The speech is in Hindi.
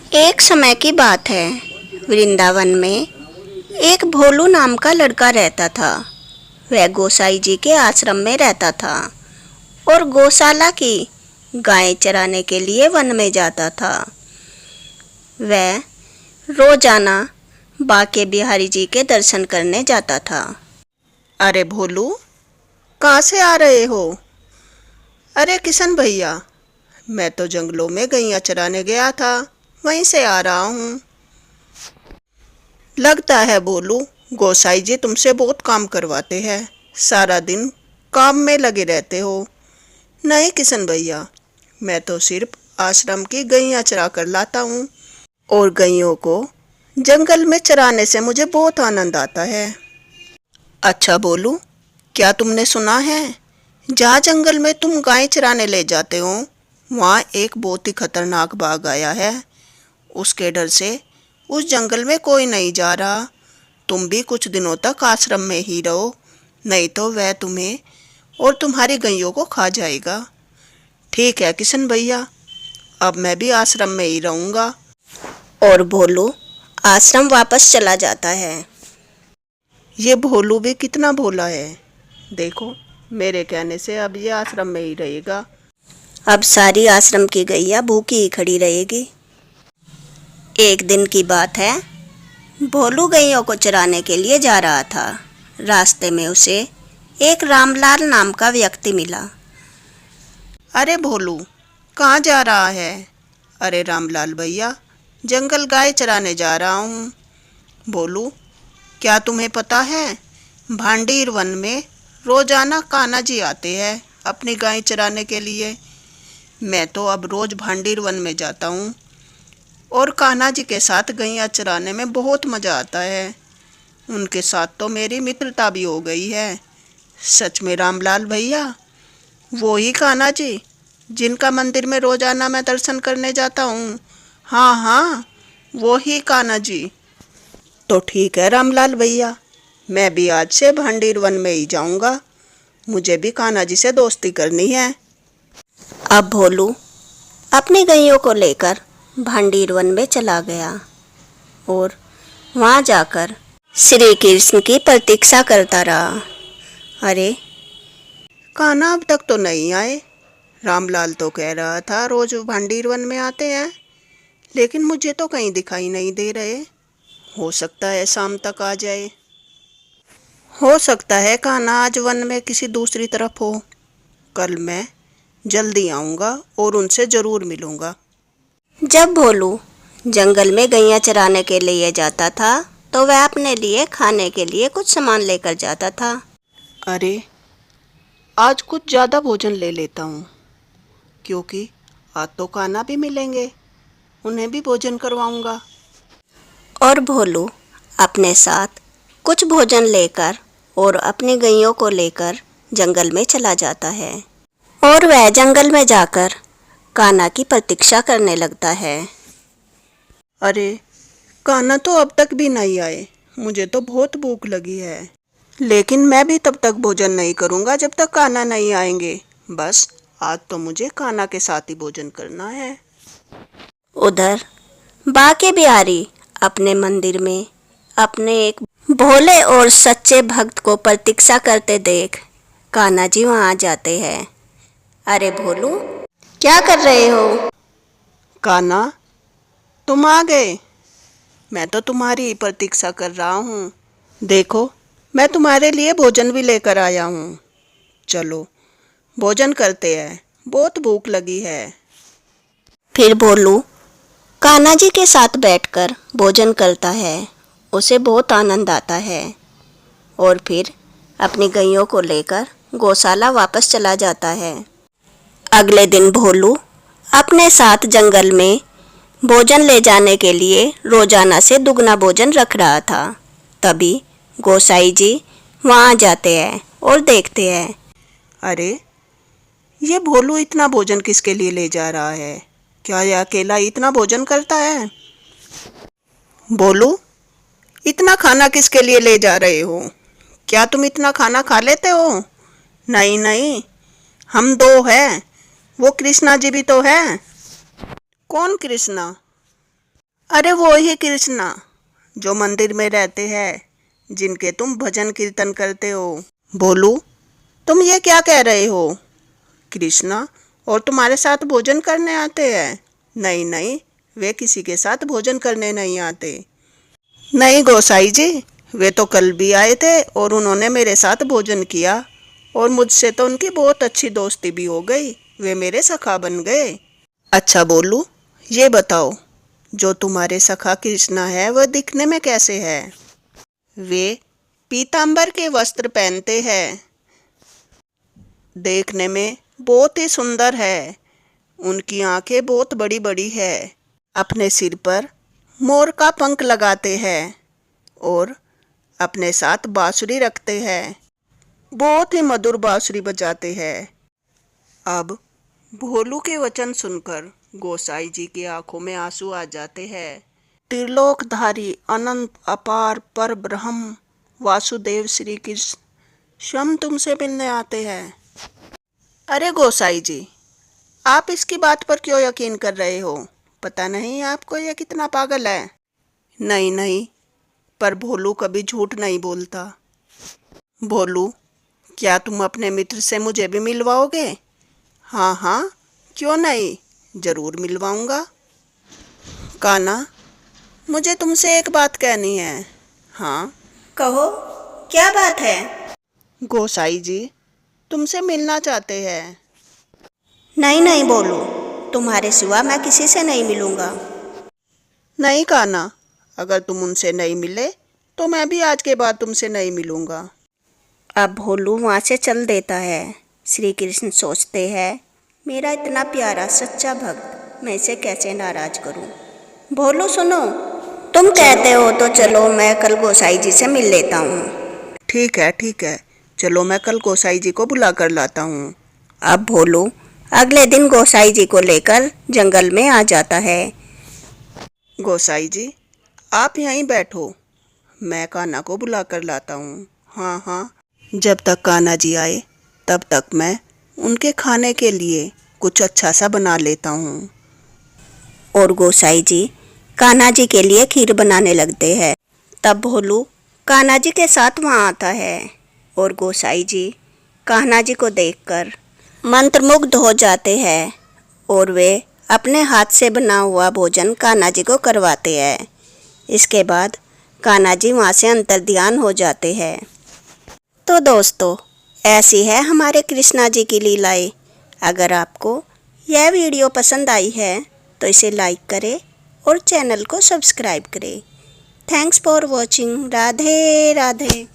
एक समय की बात है। वृंदावन में एक भोलू नाम का लड़का रहता था। वह गोसाई जी के आश्रम में रहता था और गौशाला की गायें चराने के लिए वन में जाता था। वह रोजाना बाके बिहारी जी के दर्शन करने जाता था। अरे भोलू, कहाँ से आ रहे हो? अरे किशन भैया, मैं तो जंगलों में गैया चराने गया था, वहीं से आ रहा हूँ। लगता है भोलू, गोसाई जी तुमसे बहुत काम करवाते हैं, सारा दिन काम में लगे रहते हो। नहीं किशन भैया, मैं तो सिर्फ आश्रम की गैया चरा कर लाता हूँ और गैयों को जंगल में चराने से मुझे बहुत आनंद आता है। अच्छा भोलू, क्या तुमने सुना है, जहाँ जंगल में तुम गाय चराने ले जाते हो वहाँ एक बहुत ही खतरनाक बाघ आया है। उसके डर से उस जंगल में कोई नहीं जा रहा। तुम भी कुछ दिनों तक आश्रम में ही रहो, नहीं तो वह तुम्हें और तुम्हारी गैयों को खा जाएगा। ठीक है किशन भैया, अब मैं भी आश्रम में ही रहूँगा। और भोलू आश्रम वापस चला जाता है। ये भोलू भी कितना भोला है। देखो, मेरे कहने से अब ये आश्रम में ही रहेगा। अब सारी आश्रम की गैया भूखी ही खड़ी रहेगी। एक दिन की बात है। भोलू गैयों को चराने के लिए जा रहा था। रास्ते में उसे एक रामलाल नाम का व्यक्ति मिला। अरे भोलू, कहाँ जा रहा है? अरे रामलाल भैया, जंगल गाय चराने जा रहा हूँ। भोलू, क्या तुम्हें पता है, भांडीर वन में रोजाना कान्हा जी आते हैं अपनी गाय चराने के लिए। मैं तो अब रोज भांडीर वन में जाता हूँ और कान्हा जी के साथ गैया चराने में बहुत मज़ा आता है। उनके साथ तो मेरी मित्रता भी हो गई है। सच में रामलाल भैया, वो ही कान्हा जी जिनका मंदिर में रोजाना मैं दर्शन करने जाता हूँ। हाँ हाँ, वो ही कान्हा जी। तो ठीक है रामलाल भैया, मैं भी आज से भांडीर वन में ही जाऊँगा। मुझे भी कान्हा जी से दोस्ती करनी है। अब भोलू अपनी गैयों को लेकर भांडीर वन में चला गया और वहाँ जाकर श्री कृष्ण की प्रतीक्षा करता रहा। अरे कान्हा अब तक तो नहीं आए। रामलाल तो कह रहा था रोज भांडीर वन में आते हैं, लेकिन मुझे तो कहीं दिखाई नहीं दे रहे। हो सकता है शाम तक आ जाए। हो सकता है कान्हा आज वन में किसी दूसरी तरफ हो। कल मैं जल्दी आऊँगा और उनसे ज़रूर मिलूँगा। जब भोलू जंगल में गैया चराने के लिए जाता था तो वह अपने लिए खाने के लिए कुछ सामान लेकर जाता था। अरे, आज कुछ ज़्यादा भोजन ले लेता हूँ, क्योंकि आज तो कान्हा भी मिलेंगे, उन्हें भी भोजन करवाऊँगा। और भोलू अपने साथ कुछ भोजन लेकर और अपनी गैयों को लेकर जंगल में चला जाता है और वह जंगल में जाकर कान्हा की प्रतीक्षा करने लगता है। अरे, कान्हा तो अब तक भी नहीं आए। मुझे तो बहुत भूख लगी है, लेकिन मैं भी तब तक भोजन नहीं करूँगा जब तक कान्हा नहीं आएंगे। बस आज तो मुझे कान्हा के साथ ही भोजन करना है। उधर बाके बिहारी अपने मंदिर में अपने एक भोले और सच्चे भक्त को प्रतीक्षा करते देख कान्हा जी वहाँ आ जाते हैं। अरे भोलू, क्या कर रहे हो? कान्हा, तुम आ गए। मैं तो तुम्हारी ही प्रतीक्षा कर रहा हूँ। देखो, मैं तुम्हारे लिए भोजन भी लेकर आया हूँ। चलो भोजन करते हैं, बहुत भूख लगी है। फिर भोलू कान्हा जी के साथ बैठकर भोजन करता है। उसे बहुत आनंद आता है और फिर अपनी गैयों को लेकर गौशाला वापस चला जाता है। अगले दिन भोलू अपने साथ जंगल में भोजन ले जाने के लिए रोजाना से दुगना भोजन रख रहा था। तभी गोसाई जी वहाँ जाते हैं और देखते हैं। अरे, ये भोलू इतना भोजन किसके लिए ले जा रहा है? क्या यह अकेला इतना भोजन करता है? भोलू, इतना खाना किसके लिए ले जा रहे हो? क्या तुम इतना खाना खा लेते हो? नहीं नहीं, हम दो हैं, वो कृष्णा जी भी तो है। कौन कृष्णा? अरे वो ही कृष्णा जो मंदिर में रहते हैं, जिनके तुम भजन कीर्तन करते हो। भोलू, तुम ये क्या कह रहे हो? कृष्णा और तुम्हारे साथ भोजन करने आते हैं? नहीं नहीं, वे किसी के साथ भोजन करने नहीं आते। नहीं गोसाई जी, वे तो कल भी आए थे और उन्होंने मेरे साथ भोजन किया और मुझसे तो उनकी बहुत अच्छी दोस्ती भी हो गई। वे मेरे सखा बन गए। अच्छा बोलू, ये बताओ, जो तुम्हारे सखा कृष्णा है वह दिखने में कैसे है? वे पीतांबर के वस्त्र पहनते हैं, देखने में बहुत ही सुंदर है। उनकी आंखें बहुत बड़ी बड़ी है, अपने सिर पर मोर का पंख लगाते हैं और अपने साथ बांसुरी रखते हैं। बहुत ही मधुर बांसुरी बजाते हैं। अब भोलू के वचन सुनकर गोसाई जी की आंखों में आंसू आ जाते हैं। त्रिलोकधारी अनंत अपार पर ब्रह्म वासुदेव श्री कृष्ण स्वयं तुमसे मिलने आते हैं। अरे गोसाई जी, आप इसकी बात पर क्यों यकीन कर रहे हो? पता नहीं आपको यह कितना पागल है। नहीं नहीं, पर भोलू कभी झूठ नहीं बोलता। भोलू, क्या तुम अपने मित्र से मुझे भी मिलवाओगे? हाँ हाँ, क्यों नहीं, जरूर मिलवाऊंगा। कान्हा, मुझे तुमसे एक बात कहनी है। हाँ कहो, क्या बात है? गोसाई जी तुमसे मिलना चाहते हैं। नहीं नहीं बोलू, तुम्हारे सिवा मैं किसी से नहीं मिलूंगा। नहीं कान्हा, अगर तुम उनसे नहीं मिले तो मैं भी आज के बाद तुमसे नहीं मिलूंगा। अब भोलू वहाँ से चल देता है। श्री कृष्ण सोचते हैं, मेरा इतना प्यारा सच्चा भक्त, मैं इसे कैसे नाराज करूं। भोलू सुनो, तुम कहते हो तो चलो मैं कल गोसाई जी से मिल लेता हूँ। ठीक है, चलो मैं कल गोसाई जी को बुला कर लाता हूँ। अब भोलू अगले दिन गोसाई जी को लेकर जंगल में आ जाता है। गोसाई जी आप यहीं बैठो, मैं कान्हा को बुला कर लाता हूँ। हाँ हाँ, जब तक कान्हा जी आए तब तक मैं उनके खाने के लिए कुछ अच्छा सा बना लेता हूँ। और गोसाई जी कान्हा जी के लिए खीर बनाने लगते हैं। तब भोलू कान्हा जी के साथ वहाँ आता है और गोसाई जी कान्हा जी को देखकर मंत्रमुग्ध हो जाते हैं और वे अपने हाथ से बना हुआ भोजन कान्हा जी को करवाते हैं। इसके बाद कान्हा जी वहाँ से अंतर्ध्यान हो जाते हैं। तो दोस्तों, ऐसी है हमारे कृष्णा जी की लीलाएं। अगर आपको यह वीडियो पसंद आई है तो इसे लाइक करें और चैनल को सब्सक्राइब करें। Thanks for watching. Radhe Radhe.